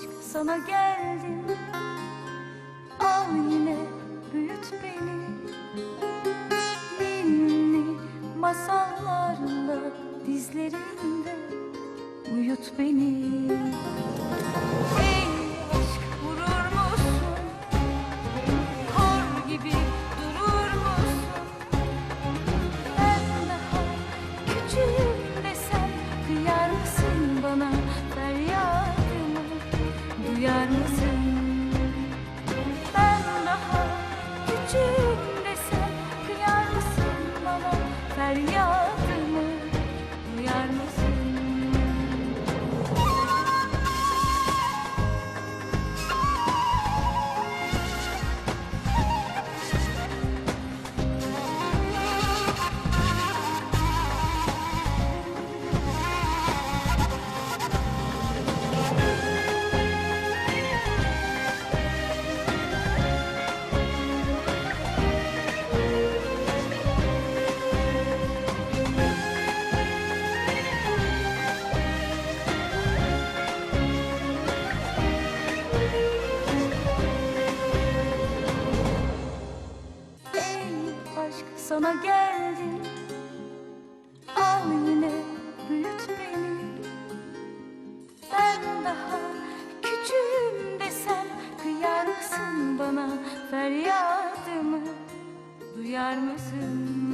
aşk sana geldim. Al yine büyüt beni, ninni masallarla dizlerinde uyut beni. Ey aşk, vurur musun? Kor gibi durur musun? Ben daha küçüğüm desem kıyar mısın bana? Feryadımı duyar mısın? Ben daha küçüğüm desem kıyar mısın bana? Feryadımı duyar mısın? Sana geldim, al yine büyüt beni. Ben daha küçüğüm desem kıyar mısın bana? Feryadımı duyar mısın?